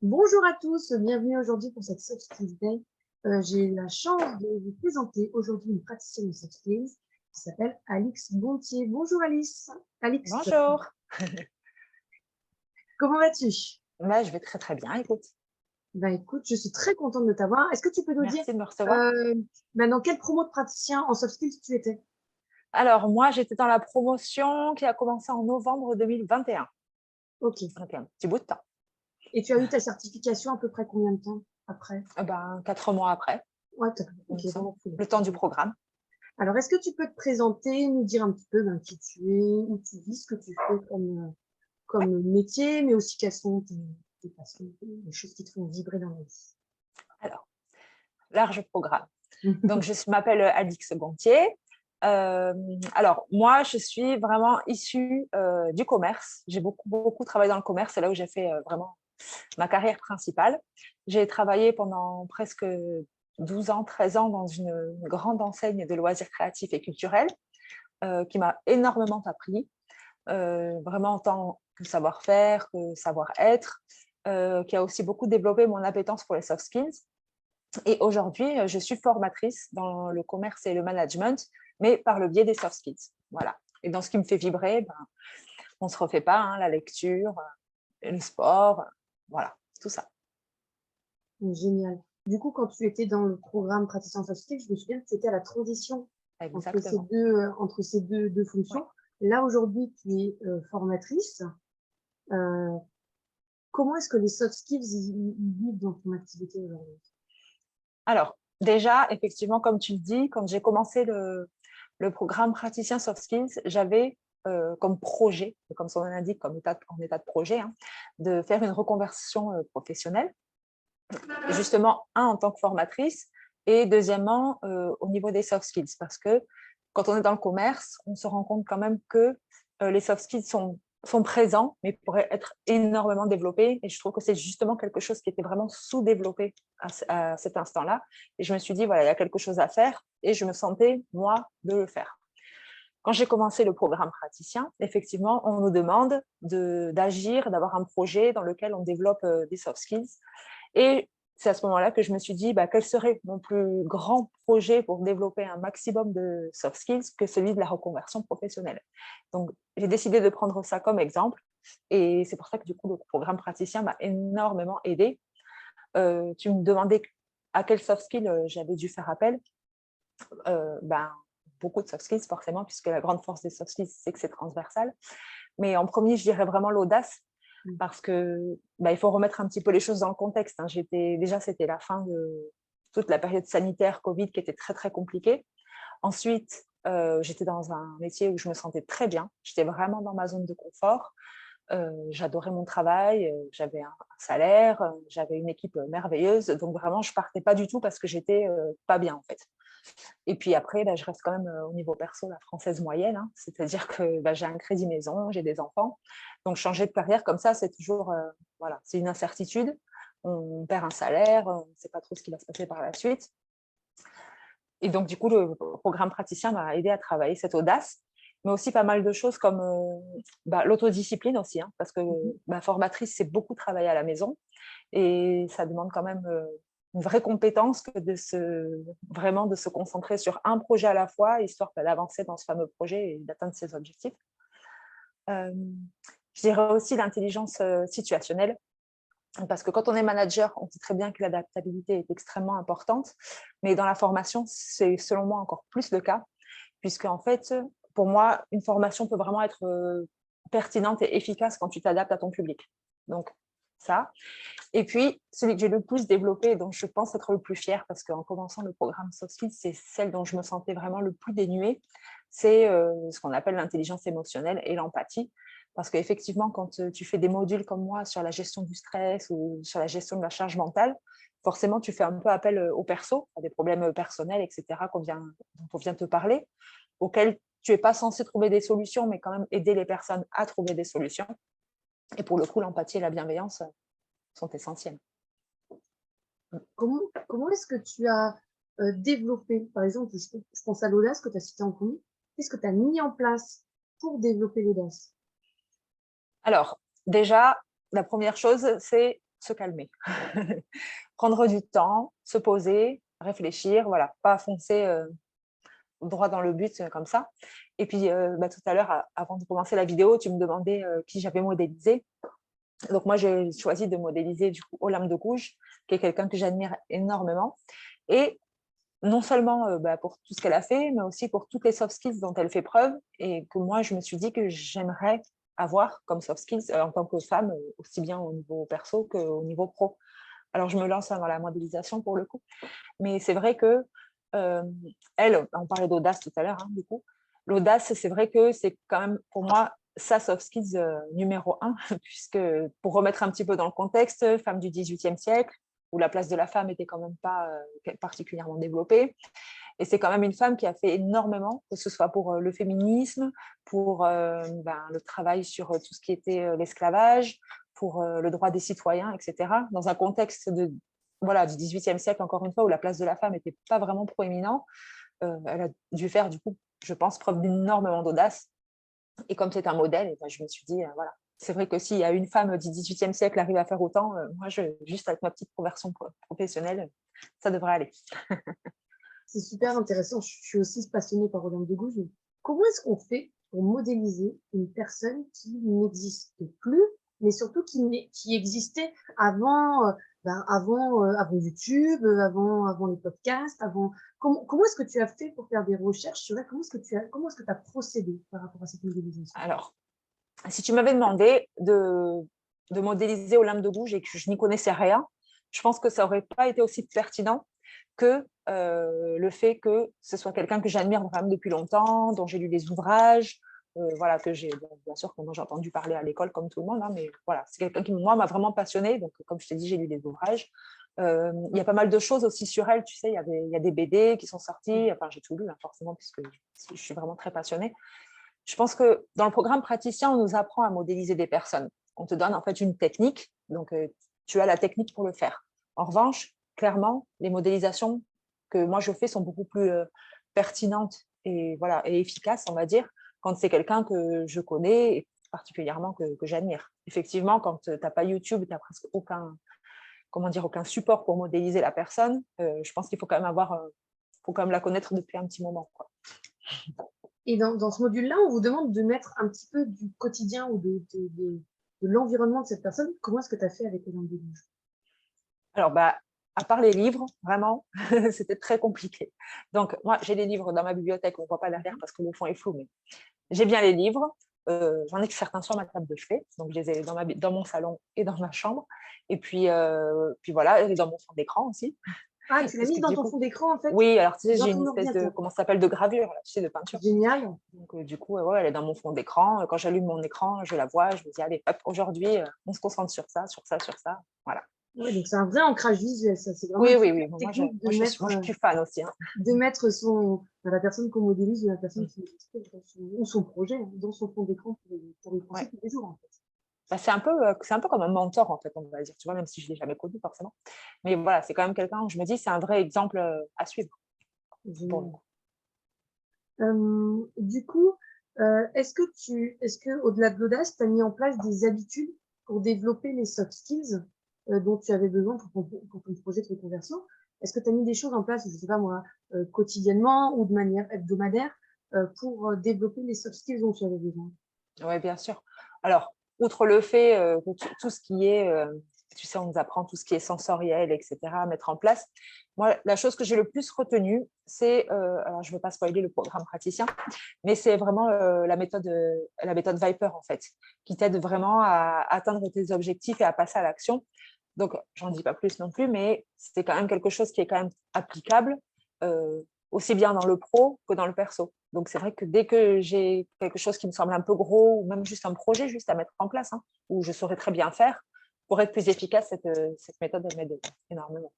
Bonjour à tous, bienvenue aujourd'hui pour cette Soft Skills Day. J'ai la chance de vous présenter aujourd'hui une praticienne de Soft Skills qui s'appelle Alix Gontier. Bonjour Alice. Alix, Bonjour. comment vas-tu? Je vais très très bien, écoute. Écoute, je suis très contente de t'avoir. Est-ce que tu peux nous dire Merci de me recevoir. euh, dans quelle promo de praticien en Soft Skills tu étais? Alors, moi, j'étais dans la promotion qui a commencé en novembre 2021. Ok. Donc, un petit bout de temps. Et tu as eu ta certification à peu près combien de temps après? 4 mois après, Ouais, il me ok, semble. dans la foulée. Le temps du programme. Alors, est-ce que tu peux te présenter, nous dire un petit peu qui tu es, où tu vis, ce que tu fais comme métier, mais aussi quelles sont tes passions, les choses qui te font vibrer dans la vie. Alors, large programme. Donc, je m'appelle Alix Gontier. Alors, moi, je suis vraiment issue du commerce. J'ai beaucoup travaillé dans le commerce. C'est là où j'ai fait vraiment ma carrière principale. J'ai travaillé pendant presque 12 ans, 13 ans dans une grande enseigne de loisirs créatifs et culturels qui m'a énormément appris, vraiment en tant que savoir-faire, que savoir-être, qui a aussi beaucoup développé mon appétence pour les soft skills. Et aujourd'hui, je suis formatrice dans le commerce et le management, mais par le biais des soft skills. Voilà. Et dans ce qui me fait vibrer, on ne se refait pas, hein, la lecture, le sport, voilà, tout ça. Génial. Du coup, quand tu étais dans le programme praticien soft skills, je me souviens que c'était à la transition Exactement. entre ces deux Ouais. fonctions. Là, aujourd'hui, tu es formatrice. Euh, Comment est-ce que les soft skills ils vivent dans ton activité aujourd'hui? Alors, déjà, effectivement, comme tu le dis, quand j'ai commencé le programme praticien soft skills, j'avais comme projet, comme son nom l'indique, en état de projet, hein, de faire une reconversion professionnelle, justement, en tant que formatrice, et deuxièmement, au niveau des soft skills, parce que quand on est dans le commerce, on se rend compte quand même que les soft skills sont présents, mais pourraient être énormément développés. Et je trouve que c'est justement quelque chose qui était vraiment sous-développé à cet instant-là. Et je me suis dit, voilà, il y a quelque chose à faire. Et je me sentais, moi, de le faire. Quand j'ai commencé le programme praticien, effectivement, on nous demande d'agir, d'avoir un projet dans lequel on développe des soft skills. Et c'est à ce moment-là que je me suis dit, quel serait mon plus grand projet pour développer un maximum de soft skills que celui de la reconversion professionnelle. Donc, j'ai décidé de prendre ça comme exemple. Et c'est pour ça que du coup, le programme praticien m'a énormément aidée. Tu me demandais à quel soft skill j'avais dû faire appel. Beaucoup de soft skills, forcément, puisque la grande force des soft skills, c'est que c'est transversal. Mais en premier, je dirais vraiment l'audace, parce que il faut remettre un petit peu les choses dans le contexte, hein. Déjà, c'était la fin de toute la période sanitaire Covid qui était très, très compliquée. Ensuite, j'étais dans un métier où je me sentais très bien. J'étais vraiment dans ma zone de confort. J'adorais mon travail, j'avais un salaire, j'avais une équipe merveilleuse. Donc vraiment, je partais pas du tout parce que j'étais pas bien, en fait. Et puis après, je reste quand même au niveau perso la française moyenne, hein. C'est-à-dire que j'ai un crédit maison, j'ai des enfants. Donc changer de carrière comme ça, c'est toujours, voilà, c'est une incertitude. On perd un salaire, on ne sait pas trop ce qui va se passer par la suite. Et donc du coup, le programme praticien m'a aidé à travailler cette audace, mais aussi pas mal de choses comme l'autodiscipline aussi, hein, parce que formatrice, c'est beaucoup travailler à la maison. Et ça demande quand même une vraie compétence que vraiment de se concentrer sur un projet à la fois, histoire d'avancer dans ce fameux projet et d'atteindre ses objectifs. Euh, je dirais aussi l'intelligence situationnelle, parce que quand on est manager, on sait très bien que l'adaptabilité est extrêmement importante, mais dans la formation, c'est selon moi encore plus le cas, puisque en fait, pour moi, une formation peut vraiment être pertinente et efficace quand tu t'adaptes à ton public. Donc, ça. Et puis, celui que j'ai le plus développé, dont je pense être le plus fière, parce qu'en commençant le programme Soft Skills, c'est celle dont je me sentais vraiment le plus dénuée, c'est ce qu'on appelle l'intelligence émotionnelle et l'empathie. Parce qu'effectivement, quand tu fais des modules comme moi sur la gestion du stress ou sur la gestion de la charge mentale, forcément, tu fais un peu appel au perso, à des problèmes personnels, etc., dont on vient te parler, auxquels tu n'es pas censé trouver des solutions, mais quand même aider les personnes à trouver des solutions. Et pour le coup, l'empathie et la bienveillance sont essentielles. Comment est-ce que tu as développé, par exemple, je pense à l'audace que tu as cité en premier, qu'est-ce que tu as mis en place pour développer l'audace? Alors, déjà, la première chose, c'est se calmer. Prendre du temps, se poser, réfléchir, voilà, pas foncer droit dans le but comme ça. Et puis, tout à l'heure, avant de commencer la vidéo, tu me demandais qui j'avais modélisé. Donc, moi, j'ai choisi de modéliser du coup Olympe de Gouges, qui est quelqu'un que j'admire énormément. Et non seulement pour tout ce qu'elle a fait, mais aussi pour toutes les soft skills dont elle fait preuve et que moi, je me suis dit que j'aimerais avoir comme soft skills en tant que femme, aussi bien au niveau perso qu'au niveau pro. Alors, je me lance dans la modélisation pour le coup. Mais c'est vrai que elle, on parlait d'audace tout à l'heure, du coup. L'audace, c'est vrai que c'est quand même pour moi sa soft skills numéro 1, puisque pour remettre un petit peu dans le contexte, femme du XVIIIe siècle, où la place de la femme était quand même pas particulièrement développée. Et c'est quand même une femme qui a fait énormément, que ce soit pour le féminisme, pour le travail sur tout ce qui était l'esclavage, pour le droit des citoyens, etc. Dans un contexte du XVIIIe siècle, encore une fois, où la place de la femme n'était pas vraiment proéminente, elle a dû faire, du coup, je pense, preuve d'énormément d'audace. Et comme c'est un modèle, je me suis dit, voilà, c'est vrai que s'il y a une femme du XVIIIe siècle qui arrive à faire autant, moi, juste avec ma petite conversion professionnelle, ça devrait aller. C'est super intéressant. Je suis aussi passionnée par Olympe de Gouges. Comment est-ce qu'on fait pour modéliser une personne qui n'existe plus, mais surtout qui existait avant, avant YouTube, avant les podcasts, avant. Comment est-ce que tu as fait pour faire des recherches sur elle? Comment est-ce que tu as procédé par rapport à cette modélisation? Alors, si tu m'avais demandé de modéliser Olympe de Gouges et que je n'y connaissais rien, je pense que ça n'aurait pas été aussi pertinent que le fait que ce soit quelqu'un que j'admire vraiment depuis longtemps, dont j'ai lu des ouvrages, que j'ai, bien sûr, dont j'ai entendu parler à l'école comme tout le monde, mais voilà, c'est quelqu'un qui, moi, m'a vraiment passionnée. Donc, comme je t'ai dit, j'ai lu des ouvrages. Il y a pas mal de choses aussi sur elle, tu sais, il y a des BD qui sont sortis, enfin, j'ai tout lu, forcément, puisque je suis vraiment très passionnée. Je pense que dans le programme praticien, on nous apprend à modéliser des personnes. On te donne en fait une technique, donc tu as la technique pour le faire. En revanche, clairement, les modélisations que moi je fais sont beaucoup plus pertinentes et, et efficaces, on va dire, quand c'est quelqu'un que je connais et particulièrement que j'admire. Effectivement, quand tu n'as pas YouTube, tu n'as presque aucun support pour modéliser la personne, je pense qu'il faut quand même faut quand même la connaître depuis un petit moment, quoi. Et dans ce module-là, on vous demande de mettre un petit peu du quotidien ou de l'environnement de cette personne. Comment est-ce que tu as fait avec Olympe de Gouges? Alors, à part les livres, vraiment, c'était très compliqué. Donc, moi, j'ai les livres dans ma bibliothèque, on ne voit pas derrière parce que le fond est flou, mais j'ai bien les livres. J'en ai que certains sur ma table de chevet, donc je les ai dans mon salon et dans ma chambre. Et puis voilà, elle est dans mon fond d'écran aussi. Ah, tu l'as mise dans ton fond d'écran, en fait? Oui, alors tu sais, Dans j'ai ton une espèce de, ordinateur. comment ça s'appelle, de gravure, là, tu sais, de peinture. Génial. Donc du coup, elle est dans mon fond d'écran. Quand j'allume mon écran, je la vois, je me dis, allez, hop, aujourd'hui, on se concentre sur ça, sur ça, sur ça. Voilà. Ouais, donc c'est un vrai ancrage visuel, ça. C'est vraiment Oui, une oui, super oui. Moi, technique je suis fan aussi. de mettre la personne qu'on modélise ou la personne qui existe ou son projet dans son fond d'écran pour y penser tous les jours, en fait. C'est un peu comme un mentor, en fait, on va dire, tu vois, même si je ne l'ai jamais connu forcément. Mais voilà, c'est quand même quelqu'un où je me dis, c'est un vrai exemple à suivre. Génial. Du coup, est-ce que au-delà de l'audace, tu as mis en place des habitudes pour développer les soft skills dont tu avais besoin pour ton projet de reconversion? Est-ce que tu as mis des choses en place, je ne sais pas moi, quotidiennement ou de manière hebdomadaire pour développer les soft skills dont tu avais besoin? Oui, bien sûr. Alors, outre le fait que tout ce qui est, tu sais, on nous apprend tout ce qui est sensoriel, etc., à mettre en place. Moi, la chose que j'ai le plus retenue, c'est, alors je ne veux pas spoiler le programme praticien, mais c'est vraiment la méthode Viper, en fait, qui t'aide vraiment à atteindre tes objectifs et à passer à l'action. Donc, j'en dis pas plus non plus, mais c'est quand même quelque chose qui est quand même applicable, aussi bien dans le pro que dans le perso. Donc, c'est vrai que dès que j'ai quelque chose qui me semble un peu gros, ou même juste un projet juste à mettre en place, où je saurais très bien faire, pour être plus efficace, cette méthode, elle m'aide énormément.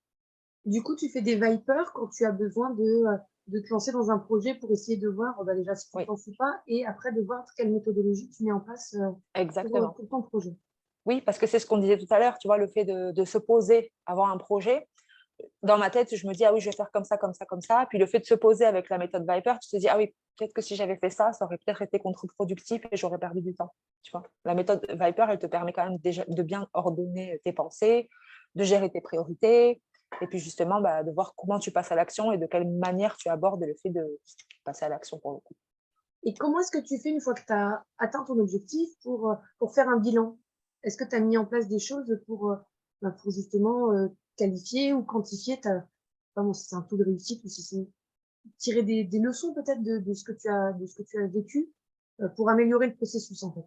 Du coup, tu fais des Vipers quand tu as besoin de te lancer dans un projet pour essayer de voir déjà si tu ne penses pas et après de voir quelle méthodologie tu mets en place pour ton projet. Oui, parce que c'est ce qu'on disait tout à l'heure, tu vois, le fait de se poser avant un projet. dans ma tête, je me dis, ah oui, je vais faire comme ça, comme ça, comme ça. Puis le fait de se poser avec la méthode Viper, tu te dis, ah oui, peut-être que si j'avais fait ça, ça aurait peut-être été contre-productif et j'aurais perdu du temps. Tu vois, la méthode Viper, elle te permet quand même déjà de bien ordonner tes pensées, de gérer tes priorités, et puis justement, de voir comment tu passes à l'action et de quelle manière tu abordes le fait de passer à l'action pour le coup. Et comment est-ce que tu fais une fois que tu as atteint ton objectif pour faire un bilan? Est-ce que tu as mis en place des choses pour justement qualifier ou quantifier enfin, bon, si c'est un taux de réussite ou si c'est tirer des leçons peut-être de ce que tu as vécu pour améliorer le processus en fait?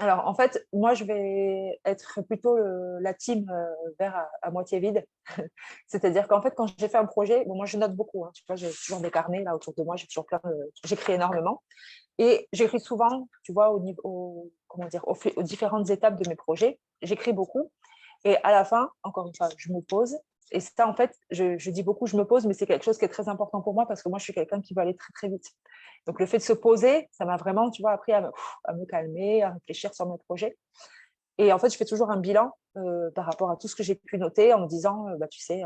Alors, en fait, moi, je vais être plutôt la team verre à moitié vide. C'est-à-dire qu'en fait, quand j'ai fait un projet, bon, moi, je note beaucoup. Hein, tu vois, j'ai toujours des carnets là autour de moi. J'écris énormément. Et j'écris souvent, tu vois, comment dire, aux différentes étapes de mes projets. J'écris beaucoup. Et à la fin, encore une fois, je me pose. Et ça, en fait, je dis beaucoup, je me pose, mais c'est quelque chose qui est très important pour moi parce que moi, je suis quelqu'un qui va aller très, très vite. Donc, le fait de se poser, ça m'a vraiment, tu vois, appris à me calmer, à réfléchir sur mes projets. Et en fait, je fais toujours un bilan par rapport à tout ce que j'ai pu noter en me disant, tu sais,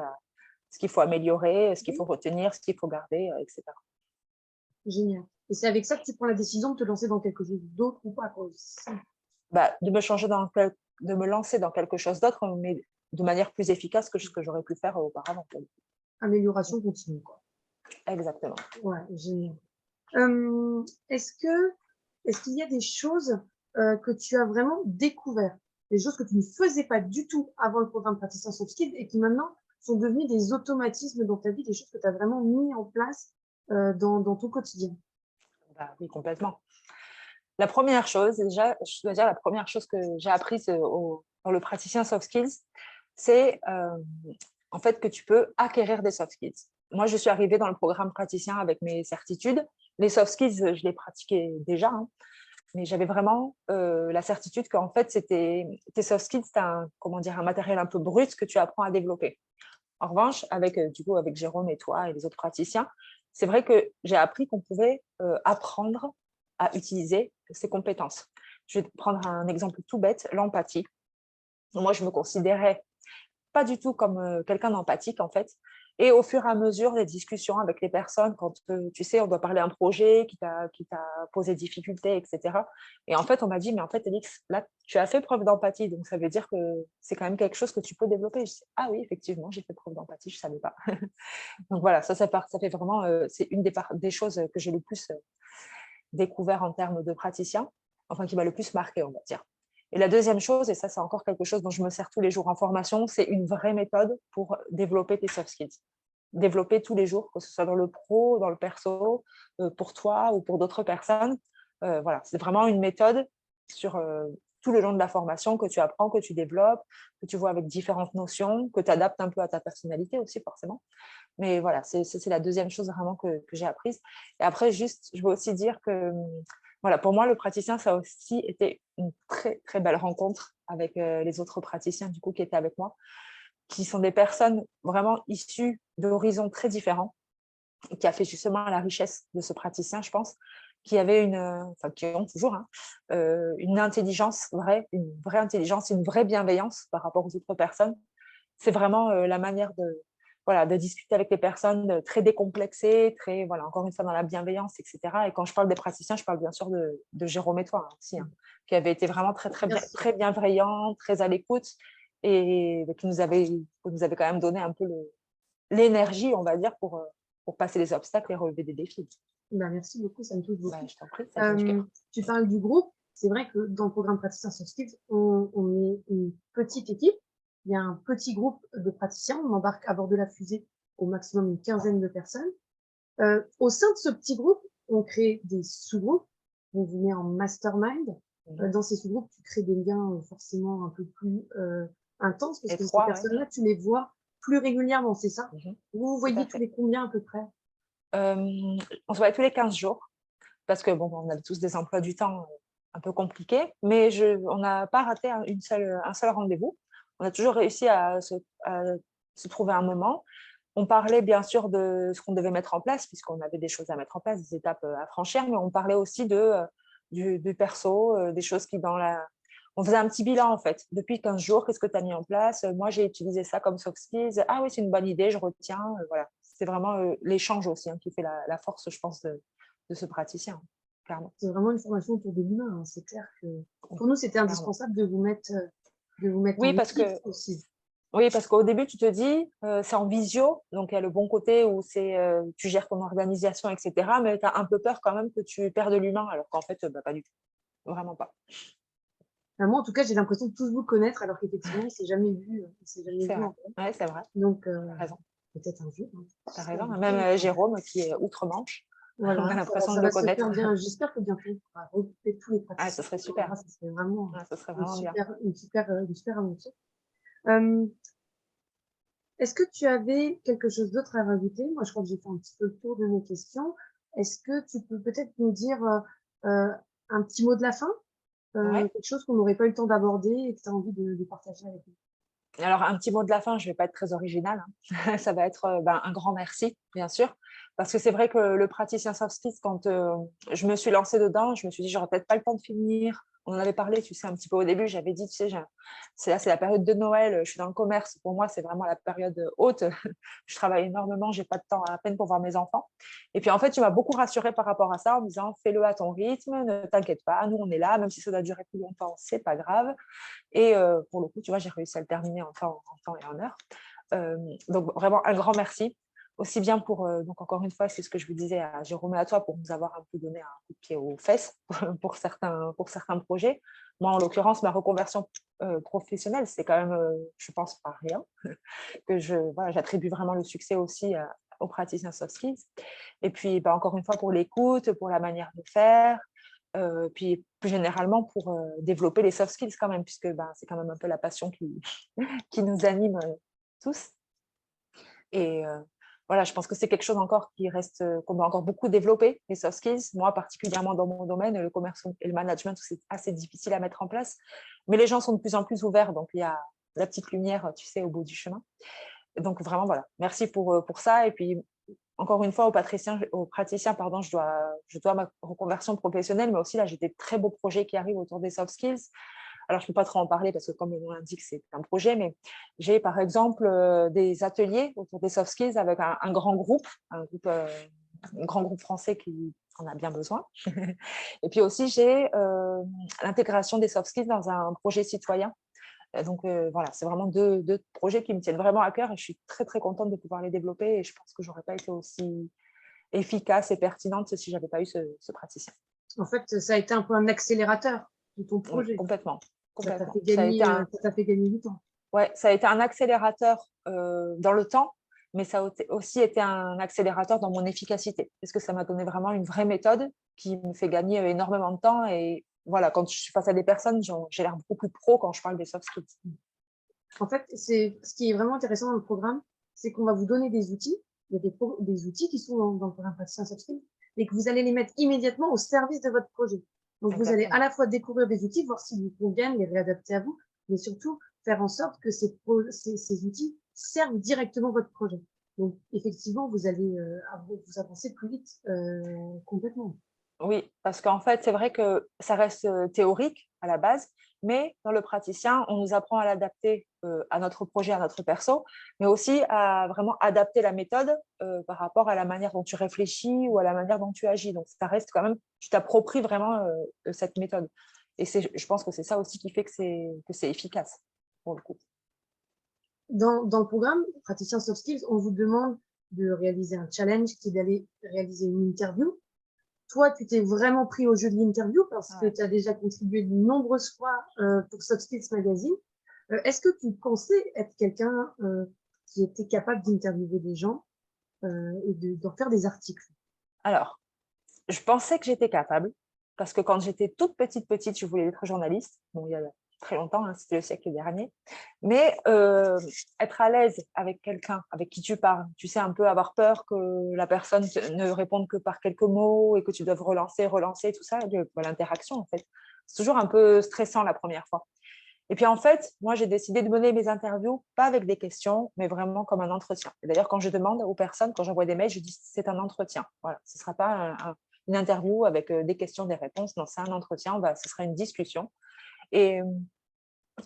ce qu'il faut améliorer, ce qu'il faut retenir, ce qu'il faut garder, etc. Génial. Et c'est avec ça que tu prends la décision de te lancer dans quelque chose d'autre ou pas, quoi. De me lancer dans quelque chose d'autre, mais de manière plus efficace que ce que j'aurais pu faire auparavant. Amélioration continue, quoi. Exactement. Ouais, génial. Euh, est-ce que, est-ce qu'il y a des choses que tu as vraiment découvert, des choses que tu ne faisais pas du tout avant le programme Praticien Soft Skills et qui maintenant sont devenues des automatismes dans ta vie, des choses que tu as vraiment mis en place dans ton quotidien? Oui, complètement. La première chose, déjà, je dois dire, la première chose que j'ai apprise dans le praticien soft skills, c'est en fait que tu peux acquérir des soft skills. Moi, je suis arrivée dans le programme praticien avec mes certitudes. Les soft skills, je les pratiquais déjà, hein, mais j'avais vraiment la certitude qu'en fait, tes soft skills, c'est comment dire, un matériel un peu brut que tu apprends à développer. En revanche, du coup, avec Jérôme et toi et les autres praticiens, c'est vrai que j'ai appris qu'on pouvait apprendre à utiliser ces compétences. Je vais prendre un exemple tout bête, l'empathie. Moi, je me considérais pas du tout comme quelqu'un d'empathique, en fait. Et au fur et à mesure des discussions avec les personnes, quand tu sais, on doit parler d'un projet qui t'a posé difficulté, etc. Et en fait, on m'a dit, mais en fait, Alix, là, tu as fait preuve d'empathie, donc ça veut dire que c'est quand même quelque chose que tu peux développer. Je dis, ah oui, effectivement, j'ai fait preuve d'empathie, je ne savais pas. Donc voilà, ça fait vraiment, c'est une des choses que j'ai le plus découvert en termes de praticien, enfin qui m'a le plus marqué, on va dire. Et la deuxième chose, et ça c'est encore quelque chose dont je me sers tous les jours en formation, c'est une vraie méthode pour développer tes soft skills. Développer tous les jours, que ce soit dans le pro, dans le perso, pour toi ou pour d'autres personnes. Voilà, c'est vraiment une méthode sur tout le long de la formation que tu apprends, que tu développes, que tu vois avec différentes notions, que tu adaptes un peu à ta personnalité aussi forcément. Mais voilà, c'est la deuxième chose vraiment que j'ai apprise. Et après, juste, je veux aussi dire que voilà, pour moi, le praticien, ça a aussi été une très, très belle rencontre avec les autres praticiens du coup, qui étaient avec moi, qui sont des personnes vraiment issues d'horizons très différents, qui a fait justement la richesse de ce praticien, je pense, qui avait enfin qui ont toujours une intelligence vraie, une vraie intelligence, une vraie bienveillance par rapport aux autres personnes. C'est vraiment la manière voilà, de discuter avec les personnes très décomplexées, très, voilà, encore une fois, dans la bienveillance, etc. Et quand je parle des praticiens, je parle bien sûr de Jérôme et toi aussi, hein, qui avait été vraiment très, très, très bienveillant, très à l'écoute et qui nous avait quand même donné un peu l'énergie, on va dire, pour passer les obstacles et relever des défis. Merci beaucoup, ça me touche beaucoup. Je t'en prie, ça fait du cœur. Tu parles du groupe. C'est vrai que dans le programme Praticien Soft Skills, on est une petite équipe. Il y a un petit groupe de praticiens. On embarque à bord de la fusée au maximum une quinzaine de personnes. Au sein de ce petit groupe, on crée des sous-groupes. On vous met en mastermind. Dans ces sous-groupes, tu crées des liens forcément un peu plus intenses parce que ces personnes-là, tu les vois plus régulièrement, c'est ça? Vous vous voyez tous les combien à peu près? On se voit tous les 15 jours parce que bon, on a tous des emplois du temps un peu compliqués, mais on n'a pas raté un seul rendez-vous. On a toujours réussi à se trouver un moment. On parlait bien sûr de ce qu'on devait mettre en place, puisqu'on avait des choses à mettre en place, des étapes à franchir, mais on parlait aussi du perso, des choses qui on faisait un petit bilan en fait. Depuis 15 jours, qu'est-ce que tu as mis en place? Moi, j'ai utilisé ça comme soft skills. Ah oui, c'est une bonne idée, je retiens. Voilà. C'est vraiment l'échange aussi qui fait la force, je pense, de ce praticien, clairement. C'est vraiment une formation autour de l'humain, hein. C'est clair que Oui, pour nous, c'était clairement. indispensable de vous mettre Oui, en parce équipe que aussi. Oui, parce qu'au début, tu te dis, c'est en visio, donc il y a le bon côté où tu gères ton organisation, etc. Mais tu as un peu peur quand même que tu perdes l'humain, alors qu'en fait, pas du tout. Vraiment pas. Enfin, moi, en tout cas, j'ai l'impression de tous vous connaître, alors qu'effectivement, on s'est jamais C'est vu vrai. en vrai. Ouais, c'est vrai. Donc, Tu as raison. peut-être un jour, hein. Tu as J'espère raison. beaucoup, Même mais Jérôme, qui est outre-Manche, on a voilà, l'impression de ça le va se connaître. faire bien. J'espère que bientôt, on pourra regrouper tous les Ah, ce praticiens. serait Voilà, super. ça serait vraiment Ah, ce serait vraiment bien. une super aventure. Euh, Est-ce que tu avais quelque chose d'autre à rajouter? Moi, je crois que j'ai fait un petit peu le tour de mes questions. Est-ce que tu peux peut-être nous dire un petit mot de la fin? Ouais. Quelque chose qu'on n'aurait pas eu le temps d'aborder et que tu as envie de partager avec nous? Alors, un petit mot de la fin, je ne vais pas être très originale, hein. Ça va être un grand merci, bien sûr. Parce que c'est vrai que le praticien soft skills, quand je me suis lancée dedans, je me suis dit, j'aurais peut-être pas le temps de finir. On en avait parlé, tu sais, un petit peu au début. J'avais dit, tu sais, c'est la période de Noël. Je suis dans le commerce. Pour moi, c'est vraiment la période haute. Je travaille énormément. J'ai pas de temps à peine pour voir mes enfants. Et puis, en fait, tu m'as beaucoup rassurée par rapport à ça en me disant, fais-le à ton rythme, ne t'inquiète pas. Nous, on est là. Même si ça doit durer plus longtemps, c'est pas grave. Et pour le coup, tu vois, j'ai réussi à le terminer en temps et en heure. Donc, vraiment, un grand merci. Aussi bien pour, donc encore une fois, c'est ce que je vous disais à Jérôme et à toi, pour nous avoir un peu donné un coup de pied aux fesses pour certains projets. Moi, en l'occurrence, ma reconversion professionnelle, c'est quand même, je pense, pas rien, que voilà, j'attribue vraiment le succès aussi aux praticiens soft skills. Et puis, encore une fois, pour l'écoute, pour la manière de faire, puis plus généralement pour développer les soft skills quand même, puisque c'est quand même un peu la passion qui nous anime tous. Et voilà, je pense que c'est quelque chose encore qui reste, qu'on doit encore beaucoup développer, les soft skills. Moi, particulièrement dans mon domaine, le commerce et le management, c'est assez difficile à mettre en place. Mais les gens sont de plus en plus ouverts, donc il y a la petite lumière, tu sais, au bout du chemin. Donc vraiment, voilà, merci pour ça. Et puis, encore une fois, aux praticiens, pardon, je dois ma reconversion professionnelle, mais aussi là, j'ai des très beaux projets qui arrivent autour des soft skills. Alors, je ne peux pas trop en parler parce que, comme le nom l'indique, c'est un projet, mais j'ai par exemple des ateliers autour des soft skills avec un grand groupe, un grand groupe français qui en a bien besoin. Et puis aussi, j'ai l'intégration des soft skills dans un projet citoyen. Donc, voilà, c'est vraiment deux projets qui me tiennent vraiment à cœur et je suis très, très contente de pouvoir les développer et je pense que je n'aurais pas été aussi efficace et pertinente si je n'avais pas eu ce praticien. En fait, ça a été un peu un accélérateur de ton Oui, projet. complètement. Ça t'a Complètement. fait gagner, ça t'a fait gagner du temps. Ouais, ça a été un accélérateur dans le temps, mais ça a aussi été un accélérateur dans mon efficacité, parce que ça m'a donné vraiment une vraie méthode qui me fait gagner énormément de temps. Et voilà, quand je suis face à des personnes, j'ai l'air beaucoup plus pro quand je parle des soft skills. En fait, c'est ce qui est vraiment intéressant dans le programme, c'est qu'on va vous donner des outils. Il y a des outils qui sont dans le programme Praticien Soft Skills et que vous allez les mettre immédiatement au service de votre projet. Donc, vous allez à Exactement. la fois découvrir des outils, voir s'ils vous conviennent, les réadapter à vous, mais surtout faire en sorte que ces outils servent directement votre projet. Donc, effectivement, vous allez vous avancer plus vite complètement. Oui, parce qu'en fait, c'est vrai que ça reste théorique à la base, mais dans le praticien, on nous apprend à l'adapter à notre projet, à notre perso, mais aussi à vraiment adapter la méthode par rapport à la manière dont tu réfléchis ou à la manière dont tu agis. Donc, ça reste quand même, tu t'appropries vraiment cette méthode. Et je pense que c'est ça aussi qui fait que c'est efficace, pour le coup. Dans le programme Praticien Soft Skills, on vous demande de réaliser un challenge qui est d'aller réaliser une interview. Toi, tu t'es vraiment pris au jeu de l'interview parce que Ouais. tu as déjà contribué de nombreuses fois pour Soft Skills Magazine. Est-ce que tu pensais être quelqu'un qui était capable d'interviewer des gens et d'en faire des articles? Alors, je pensais que j'étais capable, parce que quand j'étais toute petite, je voulais être journaliste. Bon, il y a très longtemps, hein, c'était le siècle dernier. Mais être à l'aise avec quelqu'un avec qui tu parles, tu sais, un peu avoir peur que la personne ne réponde que par quelques mots et que tu doives relancer, tout ça, l'interaction, en fait. C'est toujours un peu stressant la première fois. Et puis, en fait, moi, j'ai décidé de mener mes interviews, pas avec des questions, mais vraiment comme un entretien. Et d'ailleurs, quand je demande aux personnes, quand j'envoie des mails, je dis c'est un entretien. Voilà, ce ne sera pas une interview avec des questions, des réponses. Non, c'est un entretien, ce sera une discussion. Et,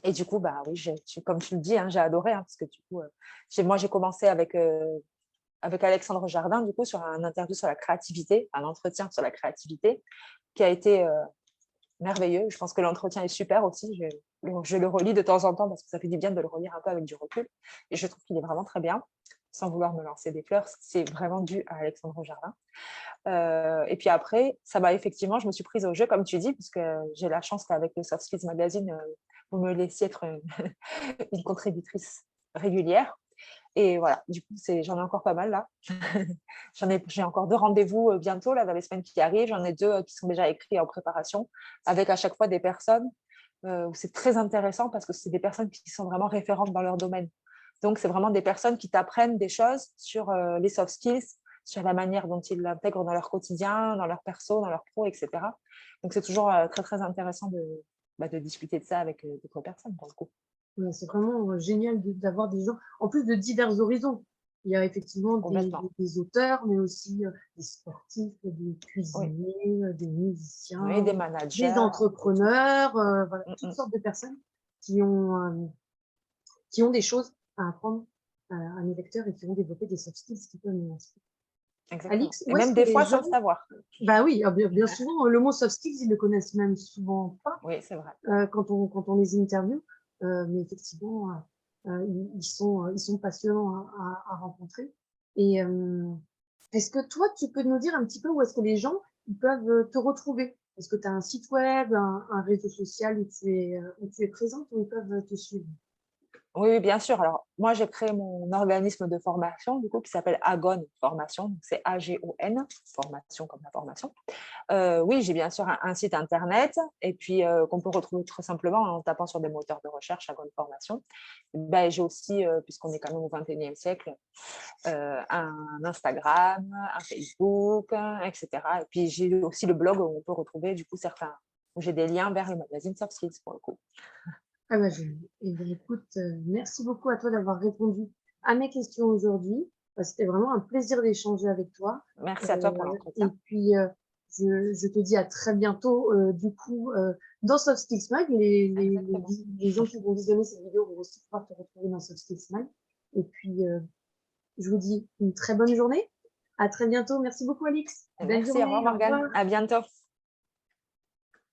et du coup, bah oui, comme tu le dis, hein, j'ai adoré, hein, parce que du coup, moi, j'ai commencé avec Alexandre Jardin, du coup, sur un interview sur la créativité, un entretien sur la créativité, qui a été merveilleux. Je pense que l'entretien est super aussi. Je le relis de temps en temps parce que ça fait du bien de le relire un peu avec du recul. Et je trouve qu'il est vraiment très bien, sans vouloir me lancer des fleurs. C'est vraiment dû à Alexandre Jardin. Et puis après, je me suis prise au jeu, comme tu dis, parce que j'ai la chance qu'avec le Soft Skills Magazine, vous me laissiez être une contributrice régulière. Et voilà, du coup, j'en ai encore pas mal là. J'ai encore 2 rendez-vous bientôt, là, dans les semaines qui arrivent. J'en ai 2 qui sont déjà écrits en préparation, avec à chaque fois des personnes où c'est très intéressant parce que c'est des personnes qui sont vraiment référentes dans leur domaine. Donc, c'est vraiment des personnes qui t'apprennent des choses sur les soft skills, sur la manière dont ils l'intègrent dans leur quotidien, dans leur perso, dans leur pro, etc. Donc, c'est toujours très, très intéressant de discuter de ça avec d'autres personnes, pour le coup. Ouais, c'est vraiment génial d'avoir des gens, en plus de divers horizons. Il y a effectivement Complètement. des auteurs, mais aussi des sportifs, des Oui, cuisiniers, des oui, musiciens, des des managers, de tout. entrepreneurs, voilà, toutes Mm, sortes de personnes qui ont des choses à apprendre à mes lecteurs et qui ont développé des soft skills qui peuvent nous inspirer. exactement. Alix, Et où est-ce même que des les fois sans gens, le savoir. bah oui, bien souvent, le mot soft skills, ils le connaissent même souvent pas Oui, c'est vrai. quand on les interviewe, mais effectivement, ils sont passionnants à rencontrer. Et est-ce que toi, tu peux nous dire un petit peu où est-ce que les gens ils peuvent te retrouver? Est-ce que tu as un site web, un réseau social où tu es présente, où ils peuvent te suivre? Oui, oui, bien sûr. Alors, moi, j'ai créé mon organisme de formation, du coup, qui s'appelle Agon Formation. Donc, c'est AGON, formation comme la formation. Oui, j'ai bien sûr un site internet et puis qu'on peut retrouver très simplement en tapant sur des moteurs de recherche Agon Formation. Ben, j'ai aussi, puisqu'on est quand même au XXIe siècle, un Instagram, un Facebook, etc. Et puis, j'ai aussi le blog où on peut retrouver, du coup, où j'ai des liens vers le magazine Soft Skills, pour le coup. Ah bah génial. Eh bien, écoute, merci beaucoup à toi d'avoir répondu à mes questions aujourd'hui. C'était vraiment un plaisir d'échanger avec toi. Merci à toi pour Et l'entretien. puis, je te dis à très bientôt, du coup, dans Soft Skills Mag. Exactement. Les gens qui vont visionner cette vidéo vont aussi pouvoir te retrouver dans Soft Skills Mag. Et puis, je vous dis une très bonne journée. À très bientôt. Merci beaucoup, Alix. Belle Merci, au revoir journée. Au Morgane. revoir. À bientôt.